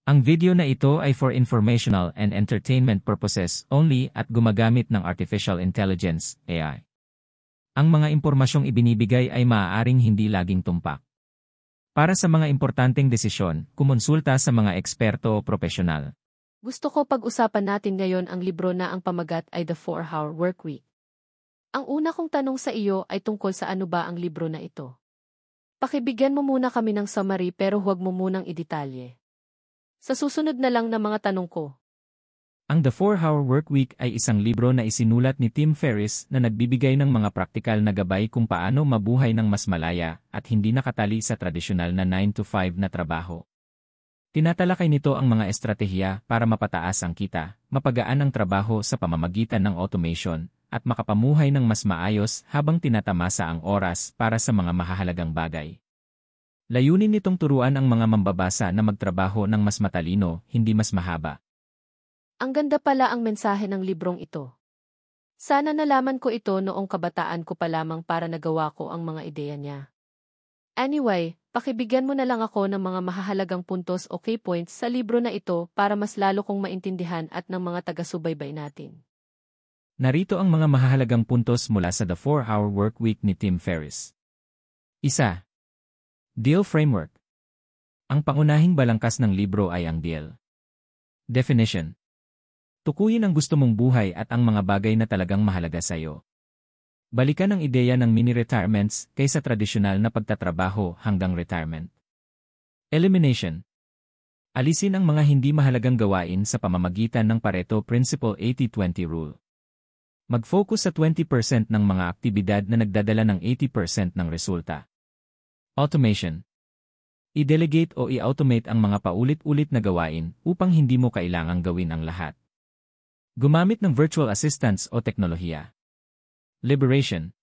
Ang video na ito ay for informational and entertainment purposes only at gumagamit ng Artificial Intelligence, AI. Ang mga impormasyong ibinibigay ay maaaring hindi laging tumpak. Para sa mga importanteng desisyon, kumonsulta sa mga eksperto o propesyonal. Gusto ko pag-usapan natin ngayon ang libro na ang pamagat ay The 4-Hour Workweek. Ang una kong tanong sa iyo ay tungkol sa ano ba ang libro na ito. Pakibigyan mo muna kami ng summary pero huwag mo munang idetalye. Sa susunod na lang na mga tanong ko. Ang The 4-Hour Workweek ay isang libro na isinulat ni Tim Ferriss na nagbibigay ng mga praktikal na gabay kung paano mabuhay ng mas malaya at hindi nakatali sa tradisyonal na 9 to 5 na trabaho. Tinatalakay nito ang mga estratehiya para mapataas ang kita, mapagaan ang trabaho sa pamamagitan ng automation, at makapamuhay ng mas maayos habang tinatamasa ang oras para sa mga mahahalagang bagay. Layunin nitong turuan ang mga mambabasa na magtrabaho ng mas matalino, hindi mas mahaba. Ang ganda pala ang mensahe ng librong ito. Sana nalaman ko ito noong kabataan ko pa lamang para nagawa ko ang mga ideya niya. Anyway, pakibigyan mo na lang ako ng mga mahahalagang puntos o key points sa libro na ito para mas lalo kong maintindihan at ng mga taga-subaybay natin. Narito ang mga mahahalagang puntos mula sa The 4-Hour Workweek ni Tim Ferriss. 1. Deal Framework. Ang pangunahing balangkas ng libro ay ang deal. Definition. Tukuyin ang gusto mong buhay at ang mga bagay na talagang mahalaga sa iyo. Balikan ang ideya ng mini-retirements kaysa tradisyonal na pagtatrabaho hanggang retirement. Elimination. Alisin ang mga hindi mahalagang gawain sa pamamagitan ng Pareto Principle 80-20 Rule. Mag-focus sa 20% ng mga aktibidad na nagdadala ng 80% ng resulta. Automation. I-delegate o i-automate ang mga paulit-ulit na gawain upang hindi mo kailangang gawin ang lahat. Gumamit ng virtual assistants o teknolohiya. Liberation.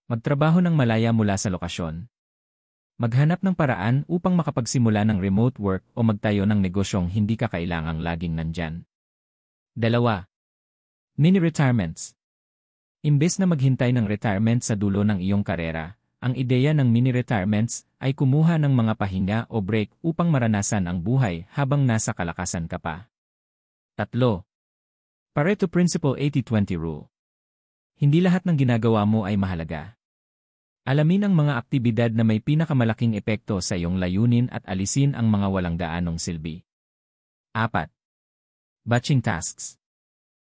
Magtrabaho ng malaya mula sa lokasyon. Maghanap ng paraan upang makapagsimula ng remote work o magtayo ng negosyong hindi ka kailangang laging nandyan. 2. Mini-retirements. Imbes na maghintay ng retirement sa dulo ng iyong karera, ang ideya ng mini-retirements ay kumuha ng mga pahinga o break upang maranasan ang buhay habang nasa kalakasan ka pa. 3. Pareto Principle 80-20 Rule. Hindi lahat ng ginagawa mo ay mahalaga. Alamin ang mga aktibidad na may pinakamalaking epekto sa iyong layunin at alisin ang mga walang gaanong silbi. 4. Batching tasks.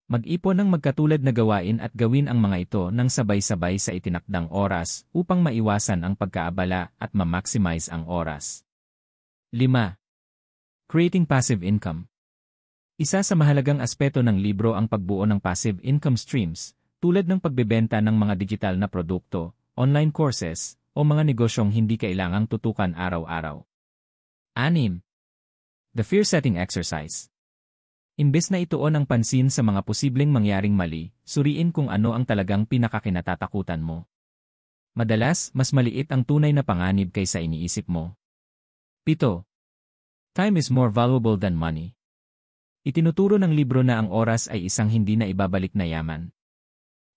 Mag-ipon ng magkatulad na gawain at gawin ang mga ito ng sabay-sabay sa itinakdang oras upang maiwasan ang pagkaabala at ma-maximize ang oras. 5. Creating passive income. Isa sa mahalagang aspeto ng libro ang pagbuo ng passive income streams, tulad ng pagbebenta ng mga digital na produkto, online courses, o mga negosyong hindi kailangang tutukan araw-araw. 6. The Fear-Setting Exercise. Imbes na ituon ang pansin sa mga posibleng mangyaring mali, suriin kung ano ang talagang pinakakinatatakutan mo. Madalas, mas maliit ang tunay na panganib kaysa iniisip mo. 7. Time is more valuable than money. Itinuturo ng libro na ang oras ay isang hindi na ibabalik na yaman.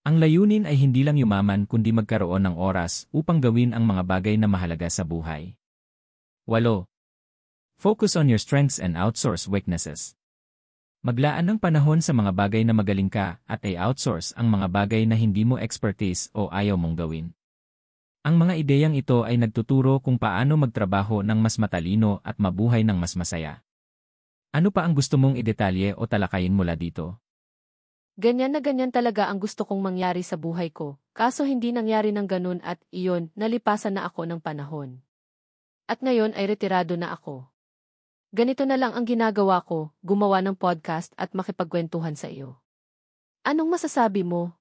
Ang layunin ay hindi lang yumaman kundi magkaroon ng oras upang gawin ang mga bagay na mahalaga sa buhay. 8. Focus on your strengths and outsource weaknesses. Maglaan ng panahon sa mga bagay na magaling ka at i-outsource ang mga bagay na hindi mo expertise o ayaw mong gawin. Ang mga ideyang ito ay nagtuturo kung paano magtrabaho ng mas matalino at mabuhay ng mas masaya. Ano pa ang gusto mong idetalye o talakayin mula dito? Ganyan na ganyan talaga ang gusto kong mangyari sa buhay ko, kaso hindi nangyari ng ganun at iyon, nalipasan na ako ng panahon. At ngayon ay retirado na ako. Ganito na lang ang ginagawa ko, gumawa ng podcast at makipagkwentuhan sa iyo. Anong masasabi mo?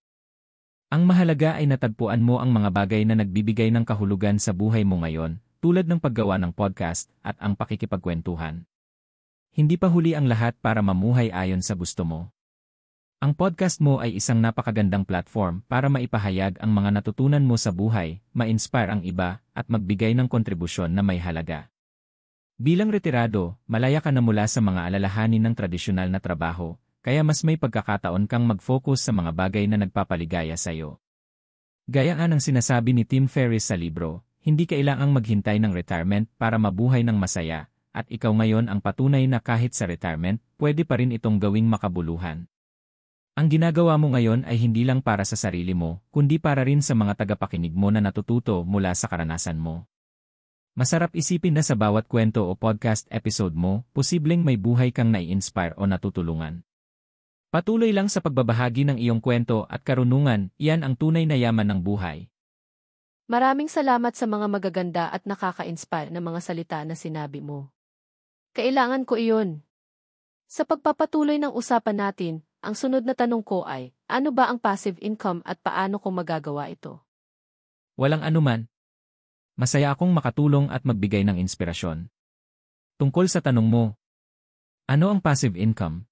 Ang mahalaga ay natagpuan mo ang mga bagay na nagbibigay ng kahulugan sa buhay mo ngayon, tulad ng paggawa ng podcast at ang pakikipagkwentuhan. Hindi pa huli ang lahat para mamuhay ayon sa gusto mo. Ang podcast mo ay isang napakagandang platform para maipahayag ang mga natutunan mo sa buhay, ma-inspire ang iba, at magbigay ng kontribusyon na may halaga. Bilang retirado, malaya ka na mula sa mga alalahanin ng tradisyonal na trabaho, kaya mas may pagkakataon kang mag-focus sa mga bagay na nagpapaligaya sa iyo. Gaya nga ng sinasabi ni Tim Ferriss sa libro, hindi kailangang maghintay ng retirement para mabuhay ng masaya, at ikaw ngayon ang patunay na kahit sa retirement, pwede pa rin itong gawing makabuluhan. Ang ginagawa mo ngayon ay hindi lang para sa sarili mo, kundi para rin sa mga tagapakinig mo na natututo mula sa karanasan mo. Masarap isipin na sa bawat kwento o podcast episode mo, posibleng may buhay kang nai-inspire o natutulungan. Patuloy lang sa pagbabahagi ng iyong kwento at karunungan, iyan ang tunay na yaman ng buhay. Maraming salamat sa mga magaganda at nakaka-inspire na mga salita na sinabi mo. Kailangan ko iyon. Sa pagpapatuloy ng usapan natin, ang sunod na tanong ko ay, ano ba ang passive income at paano ko magagawa ito? Walang anuman. Masaya akong makatulong at magbigay ng inspirasyon. Tungkol sa tanong mo, ano ang passive income?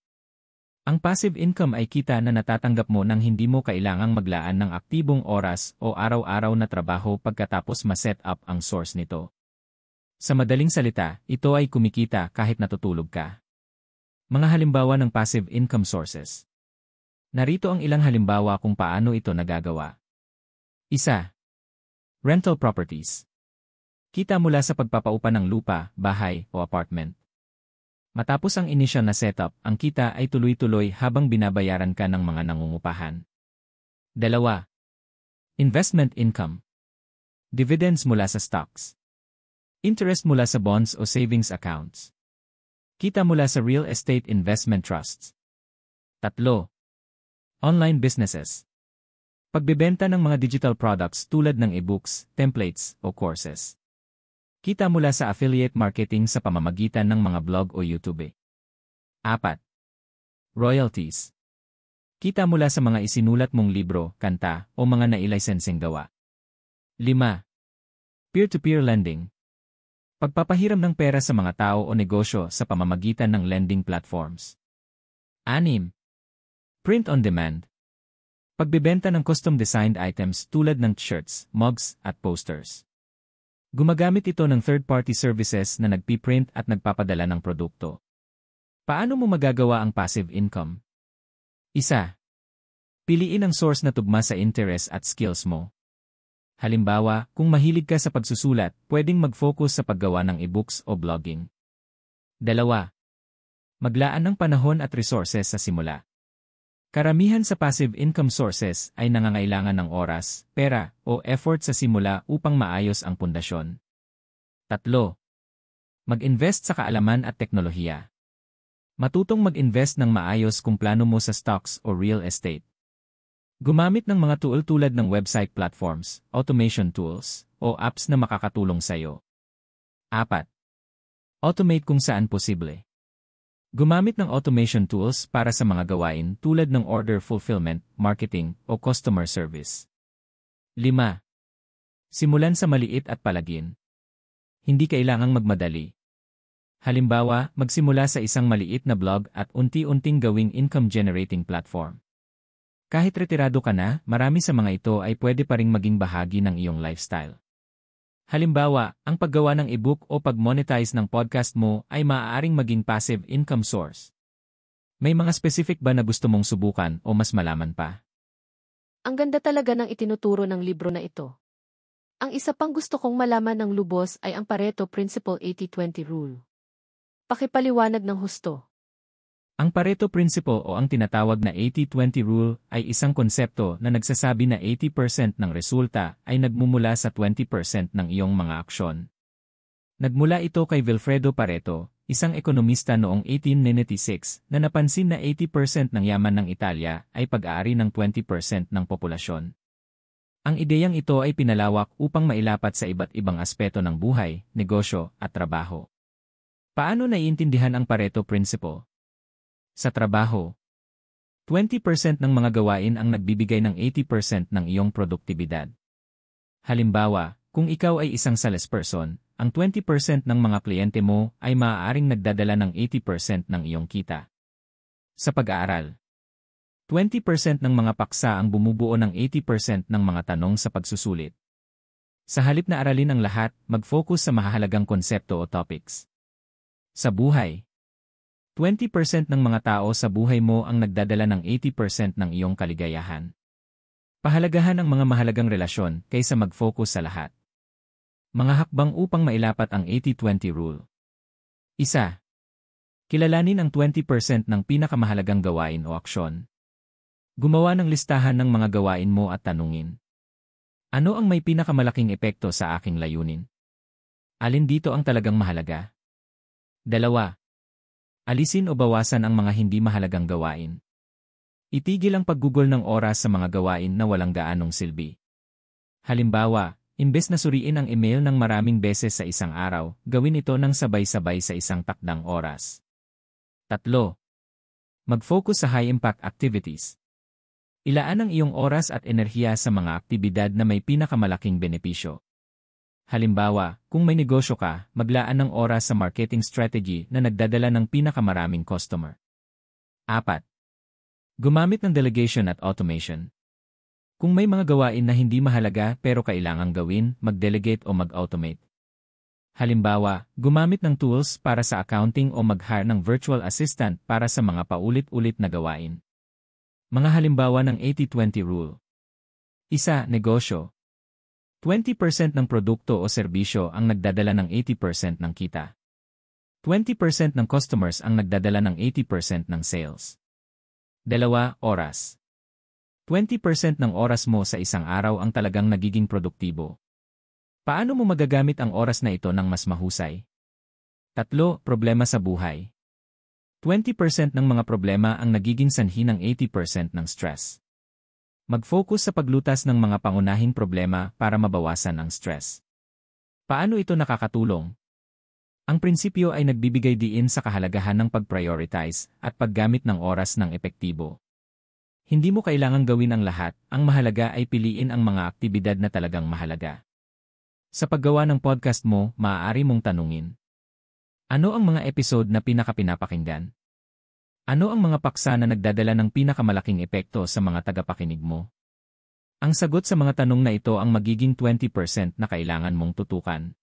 Ang passive income ay kita na natatanggap mo nang hindi mo kailangang maglaan ng aktibong oras o araw-araw na trabaho pagkatapos ma-set up ang source nito. Sa madaling salita, ito ay kumikita kahit natutulog ka. Mga halimbawa ng passive income sources. Narito ang ilang halimbawa kung paano ito nagagawa. 1. Rental properties. Kita mula sa pagpapaupa ng lupa, bahay, o apartment. Matapos ang initial na setup, ang kita ay tuloy-tuloy habang binabayaran ka ng mga nangungupahan. 2. Investment income. Dividends mula sa stocks. Interest mula sa bonds o savings accounts. Kita mula sa real estate investment trusts. 3. Online businesses. Pagbebenta ng mga digital products tulad ng e-books, templates, o courses. Kita mula sa affiliate marketing sa pamamagitan ng mga blog o YouTube. 4. Royalties. Kita mula sa mga isinulat mong libro, kanta, o mga nailisenseng gawa. 5. Peer-to-peer lending. Pagpapahiram ng pera sa mga tao o negosyo sa pamamagitan ng lending platforms. 6. Print on demand. Pagbebenta ng custom-designed items tulad ng t-shirts, mugs, at posters. Gumagamit ito ng third-party services na nagpiprint at nagpapadala ng produkto. Paano mo magagawa ang passive income? 1. Piliin ang source na tugma sa interest at skills mo. Halimbawa, kung mahilig ka sa pagsusulat, pwedeng mag-focus sa paggawa ng e-books o blogging. 2. Maglaan ng panahon at resources sa simula. Karamihan sa passive income sources ay nangangailangan ng oras, pera, o effort sa simula upang maayos ang pundasyon. 3. Mag-invest sa kaalaman at teknolohiya. Matutong mag-invest ng maayos kung plano mo sa stocks o real estate. Gumamit ng mga tool tulad ng website platforms, automation tools, o apps na makakatulong sa iyo. 4. Automate kung saan posible. Gumamit ng automation tools para sa mga gawain tulad ng order fulfillment, marketing, o customer service. 5. Simulan sa maliit at palagin. Hindi kailangang magmadali. Halimbawa, magsimula sa isang maliit na blog at unti-unting gawing income-generating platform. Kahit retirado ka na, marami sa mga ito ay pwede pa ring maging bahagi ng iyong lifestyle. Halimbawa, ang paggawa ng e-book o pag-monetize ng podcast mo ay maaaring maging passive income source. May mga specific ba na gusto mong subukan o mas malaman pa? Ang ganda talaga ng itinuturo ng libro na ito. Ang isa pang gusto kong malaman ng lubos ay ang Pareto Principle 80-20 Rule. Pakipaliwanag ng husto. Ang Pareto Principle o ang tinatawag na 80-20 Rule ay isang konsepto na nagsasabi na 80% ng resulta ay nagmumula sa 20% ng iyong mga aksyon. Nagmula ito kay Vilfredo Pareto, isang ekonomista noong 1896 na napansin na 80% ng yaman ng Italya ay pag-aari ng 20% ng populasyon. Ang ideyang ito ay pinalawak upang mailapat sa iba't ibang aspeto ng buhay, negosyo, at trabaho. Paano naiintindihan ang Pareto Principle? Sa trabaho, 20% ng mga gawain ang nagbibigay ng 80% ng iyong produktibidad. Halimbawa, kung ikaw ay isang salesperson, ang 20% ng mga kliyente mo ay maaaring nagdadala ng 80% ng iyong kita. Sa pag-aaral, 20% ng mga paksa ang bumubuo ng 80% ng mga tanong sa pagsusulit. Sa halip na aralin ang lahat, mag-focus sa mahahalagang konsepto o topics. Sa buhay, 20% ng mga tao sa buhay mo ang nagdadala ng 80% ng iyong kaligayahan. Pahalagahan ang mga mahalagang relasyon kaysa mag-focus sa lahat. Mga hakbang upang mailapat ang 80-20 rule. Isa. Kilalanin ang 20% ng pinakamahalagang gawain o aksyon. Gumawa ng listahan ng mga gawain mo at tanungin. Ano ang may pinakamalaking epekto sa aking layunin? Alin dito ang talagang mahalaga? 2. Alisin o bawasan ang mga hindi mahalagang gawain. Itigil ang paggugol ng oras sa mga gawain na walang gaanong silbi. Halimbawa, imbes na suriin ang email ng maraming beses sa isang araw, gawin ito ng sabay-sabay sa isang takdang oras. 3. Mag-focus sa high-impact activities. Ilaan ang iyong oras at enerhiya sa mga aktibidad na may pinakamalaking benepisyo. Halimbawa, kung may negosyo ka, maglaan ng oras sa marketing strategy na nagdadala ng pinakamaraming customer. 4. Gumamit ng delegation at automation. Kung may mga gawain na hindi mahalaga pero kailangang gawin, mag-delegate o mag-automate. Halimbawa, gumamit ng tools para sa accounting o mag-hire ng virtual assistant para sa mga paulit-ulit na gawain. Mga halimbawa ng 80-20 rule. 1. Negosyo. 20% ng produkto o serbisyo ang nagdadala ng 80% ng kita. 20% ng customers ang nagdadala ng 80% ng sales. 2. Oras. 20% ng oras mo sa isang araw ang talagang nagiging produktibo. Paano mo magagamit ang oras na ito ng mas mahusay? 3. Problema sa buhay. 20% ng mga problema ang nagiging sanhi ng 80% ng stress. Mag-focus sa paglutas ng mga pangunahing problema para mabawasan ang stress. Paano ito nakakatulong? Ang prinsipyo ay nagbibigay diin sa kahalagahan ng pag-prioritize at paggamit ng oras ng epektibo. Hindi mo kailangang gawin ang lahat, ang mahalaga ay piliin ang mga aktibidad na talagang mahalaga. Sa paggawa ng podcast mo, maaari mong tanungin. Ano ang mga episode na pinakapinapakinggan? Ano ang mga paksa na nagdadala ng pinakamalaking epekto sa mga tagapakinig mo? Ang sagot sa mga tanong na ito ang magiging 20% na kailangan mong tutukan.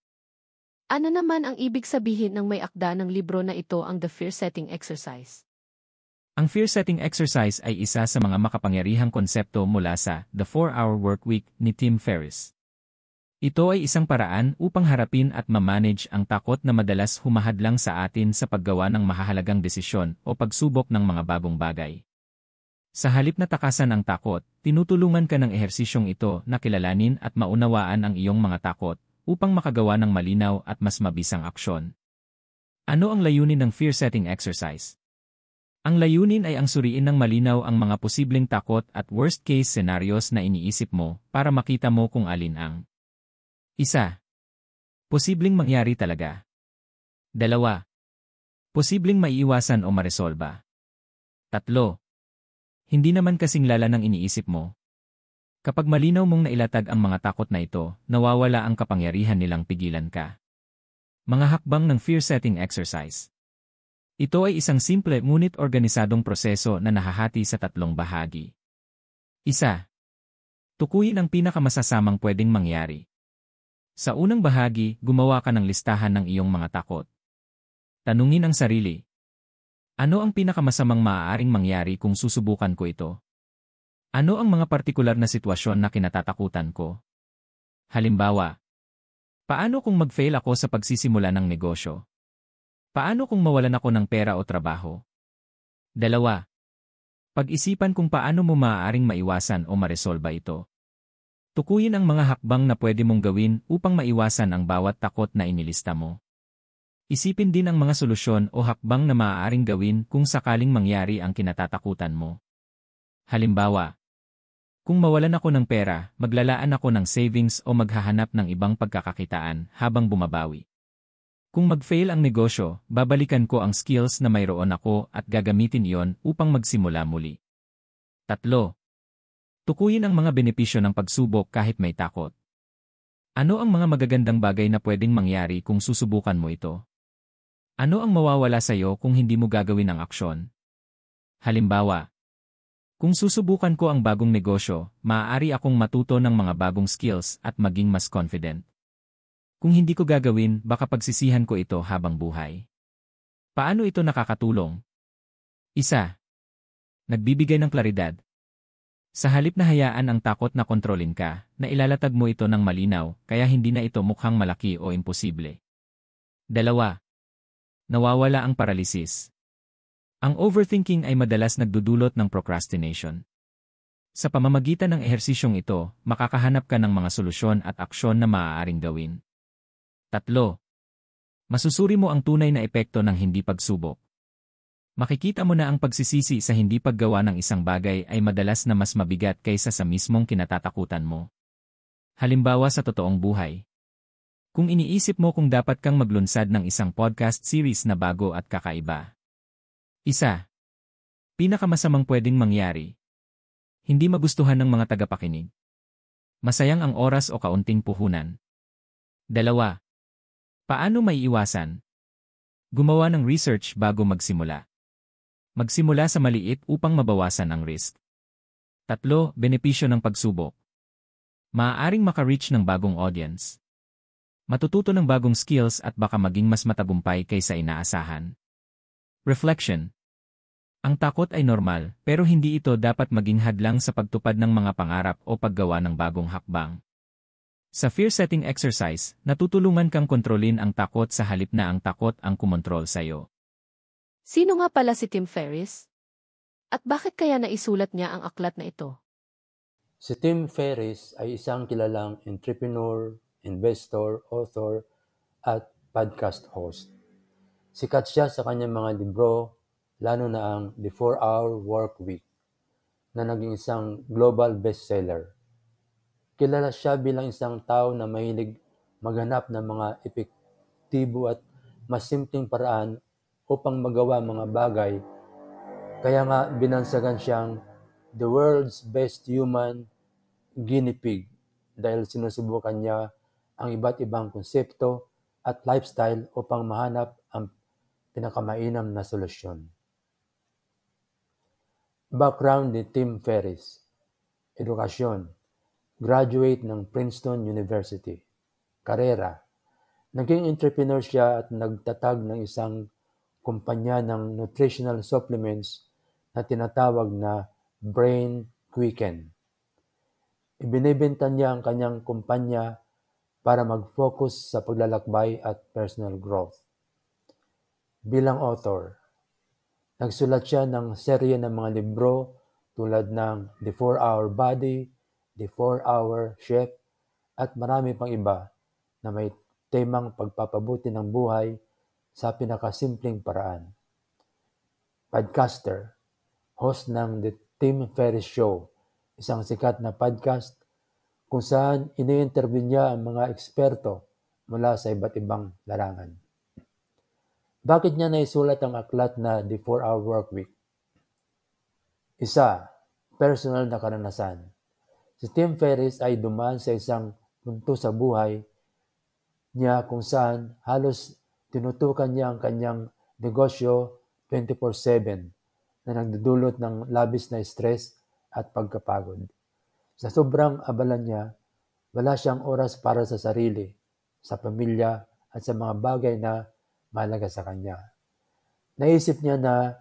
Ano naman ang ibig sabihin ng may akda ng libro na ito ang The Fear Setting Exercise? Ang fear setting exercise ay isa sa mga makapangyarihang konsepto mula sa The 4-Hour Workweek ni Tim Ferriss. Ito ay isang paraan upang harapin at ma-manage ang takot na madalas humahadlang sa atin sa paggawa ng mahahalagang desisyon o pagsubok ng mga bagong bagay. Sa halip na takasan ang takot, tinutulungan ka ng ehersisyong ito na kilalanin at maunawaan ang iyong mga takot upang makagawa ng malinaw at mas mabisang aksyon. Ano ang layunin ng fear setting exercise? Ang layunin ay ang suriin ng malinaw ang mga posibleng takot at worst-case scenarios na iniisip mo para makita mo kung alin ang 1. Posibleng mangyari talaga. 2. Posibleng maiiwasan o maresolba. 3. Hindi naman kasing lala ng iniisip mo. Kapag malinaw mong nailatag ang mga takot na ito, nawawala ang kapangyarihan nilang pigilan ka. Mga hakbang ng fear setting exercise. Ito ay isang simple ngunit organisadong proseso na nahahati sa 3 bahagi. 1. Tukuyin ang pinakamasasamang pwedeng mangyari. Sa unang bahagi, gumawa ka ng listahan ng iyong mga takot. Tanungin ang sarili. Ano ang pinakamasamang maaaring mangyari kung susubukan ko ito? Ano ang mga partikular na sitwasyon na kinatatakutan ko? Halimbawa, paano kung mag-fail ako sa pagsisimula ng negosyo? Paano kung mawalan ako ng pera o trabaho? 2. Pag-isipan kung paano mo maaaring maiwasan o maresolba ito. Tukuyin ang mga hakbang na pwede mong gawin upang maiwasan ang bawat takot na inilista mo. Isipin din ang mga solusyon o hakbang na maaaring gawin kung sakaling mangyari ang kinatatakutan mo. Halimbawa, kung mawalan ako ng pera, maglalaan ako ng savings o maghahanap ng ibang pagkakakitaan habang bumabawi. Kung mag-fail ang negosyo, babalikan ko ang skills na mayroon ako at gagamitin iyon upang magsimula muli. 3. Tukuyin ang mga benepisyo ng pagsubok kahit may takot. Ano ang mga magagandang bagay na pwedeng mangyari kung susubukan mo ito? Ano ang mawawala sa iyo kung hindi mo gagawin ang aksyon? Halimbawa, kung susubukan ko ang bagong negosyo, maaari akong matuto ng mga bagong skills at maging mas confident. Kung hindi ko gagawin, baka pagsisihan ko ito habang buhay. Paano ito nakakatulong? 1. Nagbibigay ng klaridad. Sa halip na hayaan ang takot na kontrolin ka, na ilalatag mo ito ng malinaw, kaya hindi na ito mukhang malaki o imposible. 2. Nawawala ang paralysis. Ang overthinking ay madalas nagdudulot ng procrastination. Sa pamamagitan ng ehersisyong ito, makakahanap ka ng mga solusyon at aksyon na maaaring gawin. 3. Masusuri mo ang tunay na epekto ng hindi pagsubok. Makikita mo na ang pagsisisi sa hindi paggawa ng isang bagay ay madalas na mas mabigat kaysa sa mismong kinatatakutan mo. Halimbawa sa totoong buhay. Kung iniisip mo kung dapat kang maglunsad ng isang podcast series na bago at kakaiba. 1. Pinakamasamang pwedeng mangyari. Hindi magustuhan ng mga tagapakinig. Masayang ang oras o kaunting puhunan. 2. Paano maiiwasan? Gumawa ng research bago magsimula. Magsimula sa maliit upang mabawasan ang risk. 3. Benepisyo ng pagsubok. Maaaring maka-reach ng bagong audience. Matututo ng bagong skills at baka maging mas matagumpay kaysa inaasahan. Reflection. Ang takot ay normal, pero hindi ito dapat maging hadlang sa pagtupad ng mga pangarap o paggawa ng bagong hakbang. Sa fear-setting exercise, natutulungan kang kontrolin ang takot sa halip na ang takot ang kumontrol sa'yo. Sino nga pala si Tim Ferriss? At bakit kaya naisulat niya ang aklat na ito? Si Tim Ferriss ay isang kilalang entrepreneur, investor, author, at podcast host. Sikat siya sa kanyang mga libro, lalo na ang The 4-Hour Workweek, na naging isang global bestseller. Kilala siya bilang isang tao na mahilig maghanap ng mga epektibo at mas simpleng paraan upang magawa mga bagay. Kaya nga binansagan siyang the world's best human guinea pig dahil sinusubukan niya ang iba't ibang konsepto at lifestyle upang mahanap ang pinakamainam na solusyon. Background ni Tim Ferriss. Edukasyon. Graduate ng Princeton University. Karera. Naging entrepreneur siya at nagtatag ng isang kumpanya ng nutritional supplements na tinatawag na Brain Quicken. Ibinibenta niya ang kanyang kumpanya para mag-focus sa paglalakbay at personal growth. Bilang author, nagsulat siya ng serye ng mga libro tulad ng The 4-Hour Body, The 4-Hour Chef, at marami pang iba na may temang pagpapabuti ng buhay sa pinakasimpleng paraan. Podcaster, host ng The Tim Ferriss Show, isang sikat na podcast kung saan ini-interview niya ang mga eksperto mula sa iba't ibang larangan. Bakit niya naisulat ang aklat na The 4-Hour Workweek? 1. Personal na karanasan. Si Tim Ferriss ay dumaan sa isang punto sa buhay niya kung saan halos tinutukan niya ang kanyang negosyo 24/7 na nagdudulot ng labis na stress at pagkapagod. Sa sobrang abala niya, wala siyang oras para sa sarili, sa pamilya at sa mga bagay na mahalaga sa kanya. Naisip niya na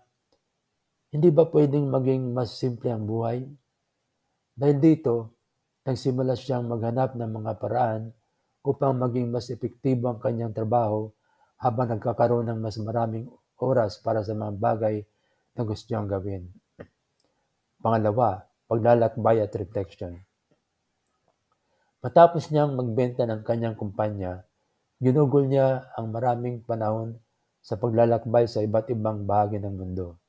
hindi ba pwedeng maging mas simple ang buhay? Dahil dito, nagsimula siyang maghanap ng mga paraan upang maging mas epektibo ang kanyang trabaho habang nagkakaroon ng mas maraming oras para sa mga bagay na gusto niyang gawin. Pangalawa, paglalakbay at reflection. Matapos niyang magbenta ng kanyang kumpanya, ginugol niya ang maraming panahon sa paglalakbay sa iba't ibang bahagi ng mundo.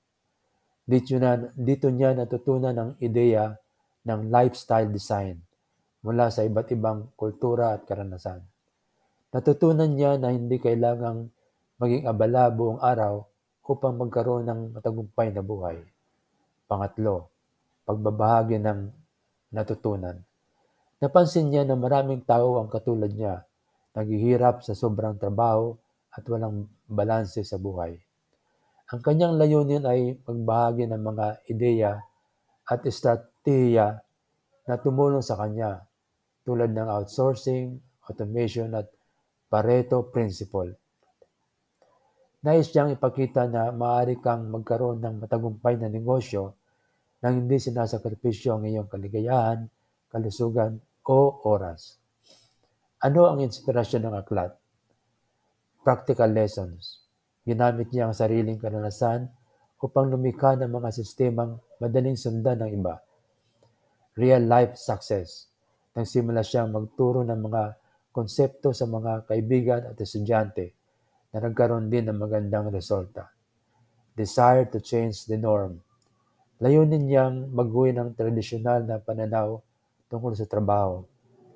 Dito niya natutunan ang ideya ng lifestyle design mula sa iba't ibang kultura at karanasan. Natutunan niya na hindi kailangang maging abala buong araw upang magkaroon ng matagumpay na buhay. Pangatlo, pagbabahagi ng natutunan. Napansin niya na maraming tao ang katulad niya, naghihirap sa sobrang trabaho at walang balanse sa buhay. Ang kanyang layunin ay magbahagi ng mga ideya at estratehiya na tumulong sa kanya, tulad ng outsourcing, automation at Pareto Principle. Nais siyang ipakita na maaari kang magkaroon ng matagumpay na negosyo nang hindi sinasakripisyo ang iyong kaligayahan, kalusugan o oras. Ano ang inspirasyon ng aklat? Practical lessons. Ginamit niya ang sariling karanasan upang lumikha ng mga sistemang madaling sundan ng iba. Real-life success. Nagsimula siyang magturo ng mga konsepto sa mga kaibigan at estudyante na nagkaroon din ng magandang resulta. Desire to change the norm. Layunin niyang baguhin ang tradisyonal na pananaw tungkol sa trabaho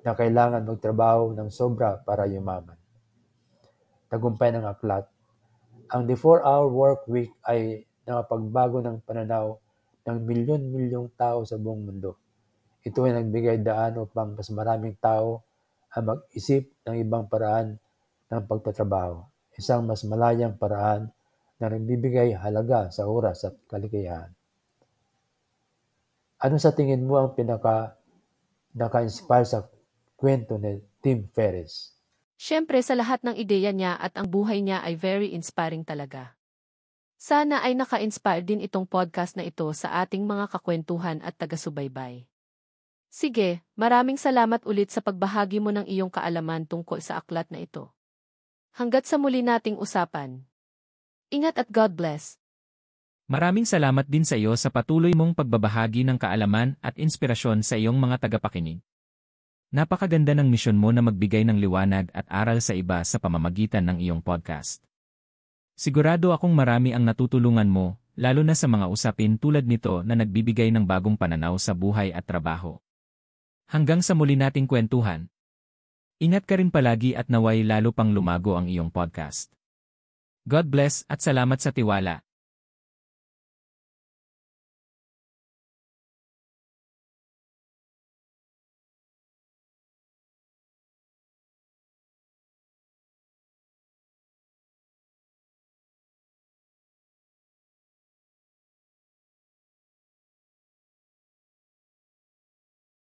na kailangan magtrabaho ng sobra para yumaman. Tagumpay ng aklat. Ang The 4-Hour Work Week ay nakapagbago ng pananaw ng milyon-milyong tao sa buong mundo. Ito ay nagbigay daan upang mas maraming tao ang mag-isip ng ibang paraan ng pagtatrabaho. Isang mas malayang paraan na nagbibigay halaga sa oras at kaligayahan. Ano sa tingin mo ang naka-inspire sa kwento ni Tim Ferriss? Siyempre sa lahat ng ideya niya at ang buhay niya ay very inspiring talaga. Sana ay naka-inspire din itong podcast na ito sa ating mga kakwentuhan at taga-subaybay. Sige, maraming salamat ulit sa pagbahagi mo ng iyong kaalaman tungkol sa aklat na ito. Hanggat sa muli nating usapan. Ingat at God bless. Maraming salamat din sa iyo sa patuloy mong pagbabahagi ng kaalaman at inspirasyon sa iyong mga tagapakinig. Napakaganda ng misyon mo na magbigay ng liwanag at aral sa iba sa pamamagitan ng iyong podcast. Sigurado akong marami ang natutulungan mo, lalo na sa mga usapin tulad nito na nagbibigay ng bagong pananaw sa buhay at trabaho. Hanggang sa muli nating kwentuhan. Ingat ka rin palagi at naway lalo pang lumago ang iyong podcast. God bless at salamat sa tiwala.